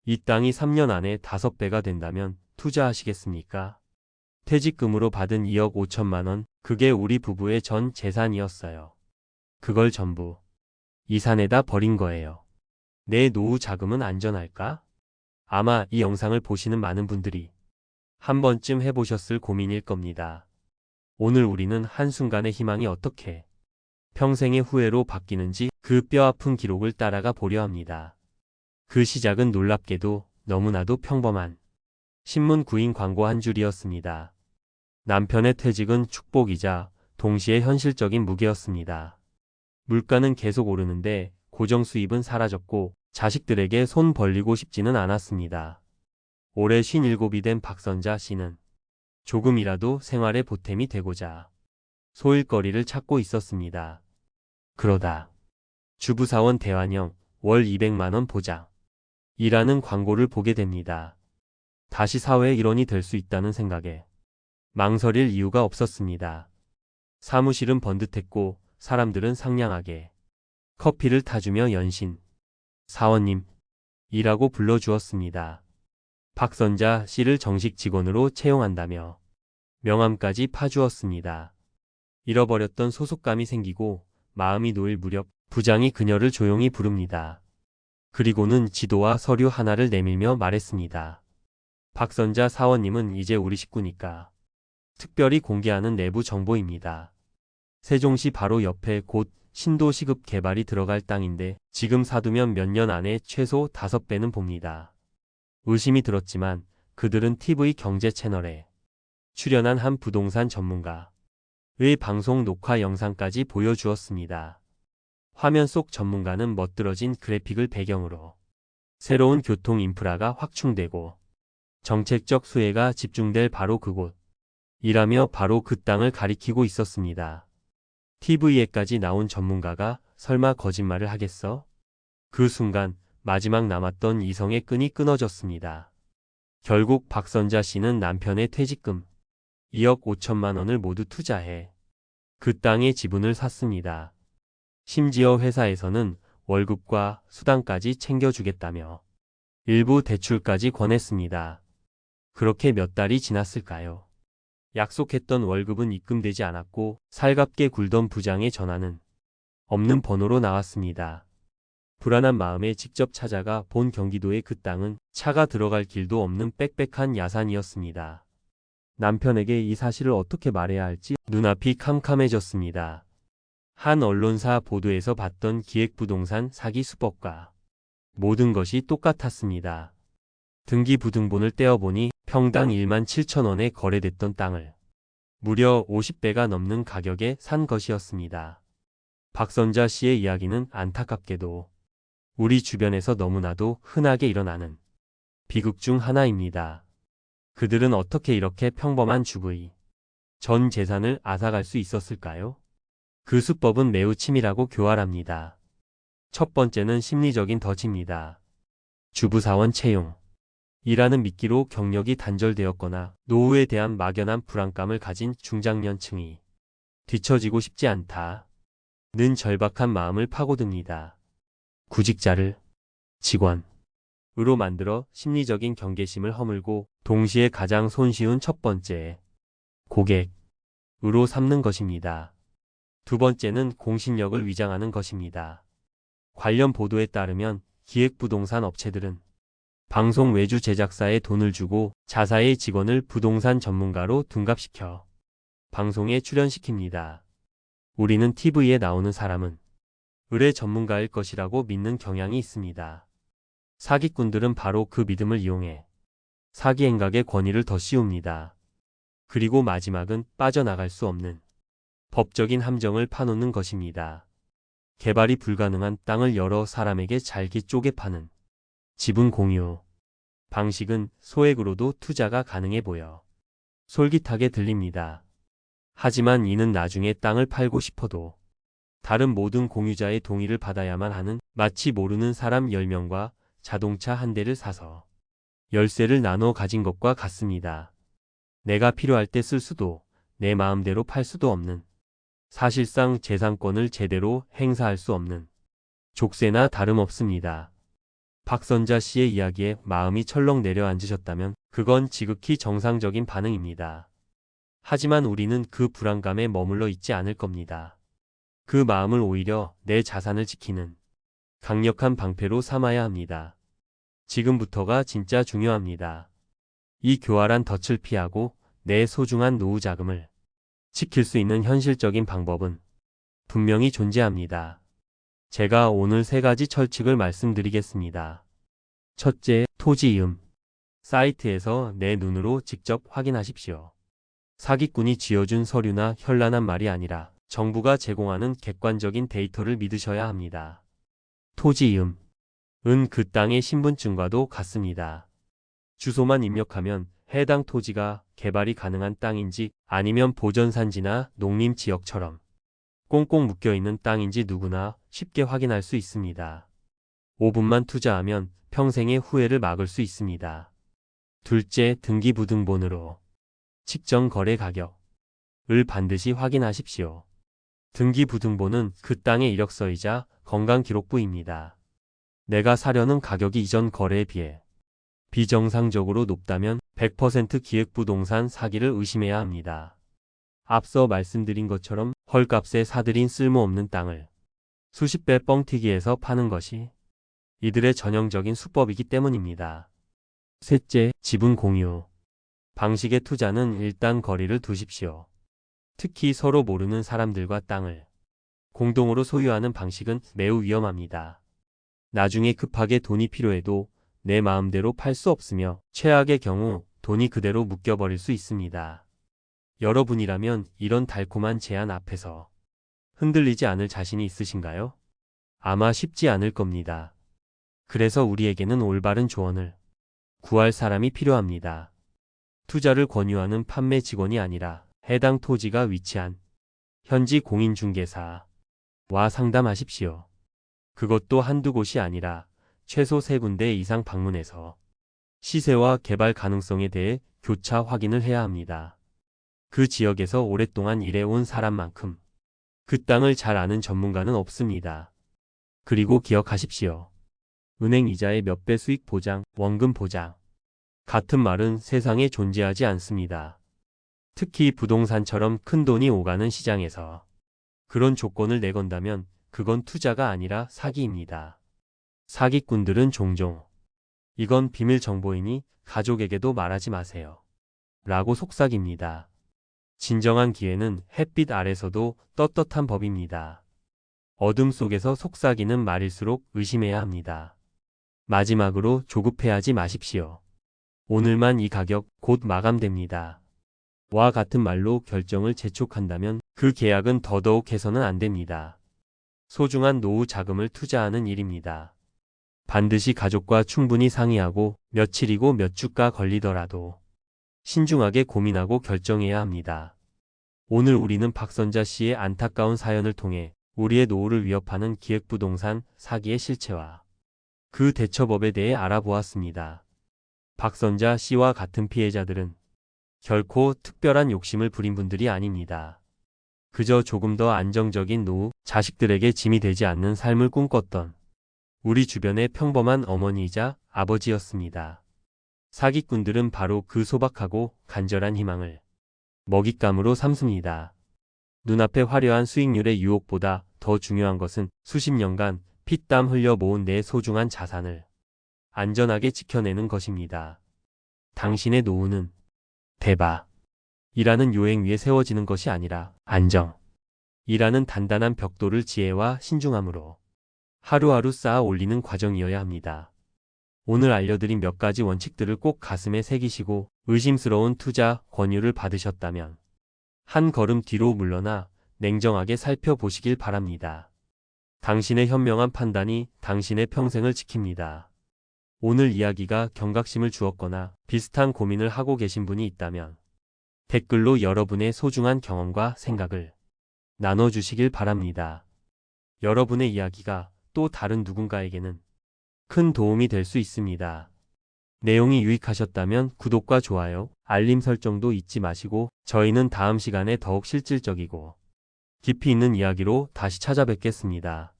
이 땅이 3년 안에 5배가 된다면 투자하시겠습니까? 퇴직금으로 받은 2억 5천만 원, 그게 우리 부부의 전 재산이었어요. 그걸 전부 이 산에다 버린 거예요. 내 노후 자금은 안전할까? 아마 이 영상을 보시는 많은 분들이 한 번쯤 해보셨을 고민일 겁니다. 오늘 우리는 한순간의 희망이 어떻게 평생의 후회로 바뀌는지 그 뼈아픈 기록을 따라가 보려 합니다. 그 시작은 놀랍게도 너무나도 평범한 신문 구인 광고 한 줄이었습니다. 남편의 퇴직은 축복이자 동시에 현실적인 무게였습니다. 물가는 계속 오르는데 고정 수입은 사라졌고 자식들에게 손 벌리고 싶지는 않았습니다. 올해 57이 된 박선자 씨는 조금이라도 생활에 보탬이 되고자 소일거리를 찾고 있었습니다. 그러다 주부사원 대환영 월 200만 원 보장 이라는 광고를 보게 됩니다. 다시 사회의 일원이 될 수 있다는 생각에 망설일 이유가 없었습니다. 사무실은 번듯했고 사람들은 상냥하게 커피를 타주며 연신 사원님 이라고 불러주었습니다. 박선자 씨를 정식 직원으로 채용한다며 명함까지 파주었습니다. 잃어버렸던 소속감이 생기고 마음이 놓일 무렵 부장이 그녀를 조용히 부릅니다. 그리고는 지도와 서류 하나를 내밀며 말했습니다. 박선자 사원님은 이제 우리 식구니까 특별히 공개하는 내부 정보입니다. 세종시 바로 옆에 곧 신도시급 개발이 들어갈 땅인데 지금 사두면 몇 년 안에 최소 5배는 봅니다. 의심이 들었지만 그들은 TV 경제 채널에 출연한 한 부동산 전문가의 방송 녹화 영상까지 보여주었습니다. 화면 속 전문가는 멋들어진 그래픽을 배경으로 새로운 교통 인프라가 확충되고 정책적 수혜가 집중될 바로 그곳이라며 바로 그 땅을 가리키고 있었습니다. TV에까지 나온 전문가가 설마 거짓말을 하겠어? 그 순간 마지막 남았던 이성의 끈이 끊어졌습니다. 결국 박선자 씨는 남편의 퇴직금 2억 5천만 원을 모두 투자해 그 땅의 지분을 샀습니다. 심지어 회사에서는 월급과 수당까지 챙겨주겠다며 일부 대출까지 권했습니다. 그렇게 몇 달이 지났을까요? 약속했던 월급은 입금되지 않았고 살갑게 굴던 부장의 전화는 없는 번호로 나왔습니다. 불안한 마음에 직접 찾아가 본 경기도의 그 땅은 차가 들어갈 길도 없는 빽빽한 야산이었습니다. 남편에게 이 사실을 어떻게 말해야 할지 눈앞이 캄캄해졌습니다. 한 언론사 보도에서 봤던 기획부동산 사기 수법과 모든 것이 똑같았습니다. 등기부등본을 떼어보니 평당 1만 7천 원에 거래됐던 땅을 무려 50배가 넘는 가격에 산 것이었습니다. 박선자 씨의 이야기는 안타깝게도 우리 주변에서 너무나도 흔하게 일어나는 비극 중 하나입니다. 그들은 어떻게 이렇게 평범한 주부의 전 재산을 앗아갈 수 있었을까요? 그 수법은 매우 치밀하고 교활합니다. 첫 번째는 심리적인 덫입니다. 주부사원 채용 이라는 미끼로 경력이 단절되었거나 노후에 대한 막연한 불안감을 가진 중장년층이 뒤처지고 싶지 않다는 절박한 마음을 파고듭니다. 구직자를 직원으로 만들어 심리적인 경계심을 허물고 동시에 가장 손쉬운 첫 번째 고객으로 삼는 것입니다. 두 번째는 공신력을 위장하는 것입니다. 관련 보도에 따르면 기획부동산 업체들은 방송 외주 제작사에 돈을 주고 자사의 직원을 부동산 전문가로 둔갑시켜 방송에 출연시킵니다. 우리는 TV에 나오는 사람은 의뢰 전문가일 것이라고 믿는 경향이 있습니다. 사기꾼들은 바로 그 믿음을 이용해 사기 행각의 권위를 더 씌웁니다. 그리고 마지막은 빠져나갈 수 없는 법적인 함정을 파놓는 것입니다. 개발이 불가능한 땅을 여러 사람에게 잘게 쪼개 파는 지분 공유 방식은 소액으로도 투자가 가능해 보여 솔깃하게 들립니다. 하지만 이는 나중에 땅을 팔고 싶어도 다른 모든 공유자의 동의를 받아야만 하는 마치 모르는 사람 10명과 자동차 한 대를 사서 열쇠를 나눠 가진 것과 같습니다. 내가 필요할 때 쓸 수도 내 마음대로 팔 수도 없는 사실상 재산권을 제대로 행사할 수 없는 족쇄나 다름없습니다. 박선자 씨의 이야기에 마음이 철렁 내려앉으셨다면 그건 지극히 정상적인 반응입니다. 하지만 우리는 그 불안감에 머물러 있지 않을 겁니다. 그 마음을 오히려 내 자산을 지키는 강력한 방패로 삼아야 합니다. 지금부터가 진짜 중요합니다. 이 교활한 덫을 피하고 내 소중한 노후 자금을 지킬 수 있는 현실적인 방법은 분명히 존재합니다. 제가 오늘 3가지 철칙을 말씀드리겠습니다. 첫째, 토지이음. 사이트에서 내 눈으로 직접 확인하십시오. 사기꾼이 쥐어준 서류나 현란한 말이 아니라 정부가 제공하는 객관적인 데이터를 믿으셔야 합니다. 토지이음. 은 그 땅의 신분증과도 같습니다. 주소만 입력하면 해당 토지가 개발이 가능한 땅인지 아니면 보전산지나 농림지역처럼 꽁꽁 묶여있는 땅인지 누구나 쉽게 확인할 수 있습니다. 5분만 투자하면 평생의 후회를 막을 수 있습니다. 둘째, 등기부등본으로 측정 거래 가격을 반드시 확인하십시오. 등기부등본은 그 땅의 이력서이자 건강기록부입니다. 내가 사려는 가격이 이전 거래에 비해 비정상적으로 높다면 100% 기획부동산 사기를 의심해야 합니다. 앞서 말씀드린 것처럼 헐값에 사들인 쓸모없는 땅을 수십 배 뻥튀기해서 파는 것이 이들의 전형적인 수법이기 때문입니다. 셋째, 지분 공유. 방식의 투자는 일단 거리를 두십시오. 특히 서로 모르는 사람들과 땅을 공동으로 소유하는 방식은 매우 위험합니다. 나중에 급하게 돈이 필요해도 내 마음대로 팔 수 없으며 최악의 경우 돈이 그대로 묶여버릴 수 있습니다. 여러분이라면 이런 달콤한 제안 앞에서 흔들리지 않을 자신이 있으신가요? 아마 쉽지 않을 겁니다. 그래서 우리에게는 올바른 조언을 구할 사람이 필요합니다. 투자를 권유하는 판매 직원이 아니라 해당 토지가 위치한 현지 공인중개사와 상담하십시오. 그것도 한두 곳이 아니라 최소 3군데 이상 방문해서 시세와 개발 가능성에 대해 교차 확인을 해야 합니다. 그 지역에서 오랫동안 일해온 사람만큼 그 땅을 잘 아는 전문가는 없습니다. 그리고 기억하십시오. 은행 이자의 몇 배 수익 보장, 원금 보장 같은 말은 세상에 존재하지 않습니다. 특히 부동산처럼 큰 돈이 오가는 시장에서 그런 조건을 내건다면 그건 투자가 아니라 사기입니다. 사기꾼들은 종종 이건 비밀 정보이니 가족에게도 말하지 마세요 라고 속삭입니다. 진정한 기회는 햇빛 아래서도 떳떳한 법입니다. 어둠 속에서 속삭이는 말일수록 의심해야 합니다. 마지막으로 조급해하지 마십시오. 오늘만 이 가격 곧 마감됩니다. 와 같은 말로 결정을 재촉한다면 그 계약은 더더욱 해서는 안 됩니다. 소중한 노후 자금을 투자하는 일입니다. 반드시 가족과 충분히 상의하고 며칠이고 몇 주가 걸리더라도 신중하게 고민하고 결정해야 합니다. 오늘 우리는 박선자 씨의 안타까운 사연을 통해 우리의 노후를 위협하는 기획부동산 사기의 실체와 그 대처법에 대해 알아보았습니다. 박선자 씨와 같은 피해자들은 결코 특별한 욕심을 부린 분들이 아닙니다. 그저 조금 더 안정적인 노후, 자식들에게 짐이 되지 않는 삶을 꿈꿨던 우리 주변의 평범한 어머니이자 아버지였습니다. 사기꾼들은 바로 그 소박하고 간절한 희망을 먹잇감으로 삼습니다. 눈앞의 화려한 수익률의 유혹보다 더 중요한 것은 수십 년간 피땀 흘려 모은 내 소중한 자산을 안전하게 지켜내는 것입니다. 당신의 노후는 대박이라는 요행 위에 세워지는 것이 아니라 안정이라는 단단한 벽돌을 지혜와 신중함으로 하루하루 쌓아 올리는 과정이어야 합니다. 오늘 알려드린 몇 가지 원칙들을 꼭 가슴에 새기시고 의심스러운 투자 권유를 받으셨다면 한 걸음 뒤로 물러나 냉정하게 살펴보시길 바랍니다. 당신의 현명한 판단이 당신의 평생을 지킵니다. 오늘 이야기가 경각심을 주었거나 비슷한 고민을 하고 계신 분이 있다면 댓글로 여러분의 소중한 경험과 생각을 나눠주시길 바랍니다. 여러분의 이야기가 또 다른 누군가에게는 큰 도움이 될 수 있습니다. 내용이 유익하셨다면 구독과 좋아요, 알림 설정도 잊지 마시고 저희는 다음 시간에 더욱 실질적이고 깊이 있는 이야기로 다시 찾아뵙겠습니다.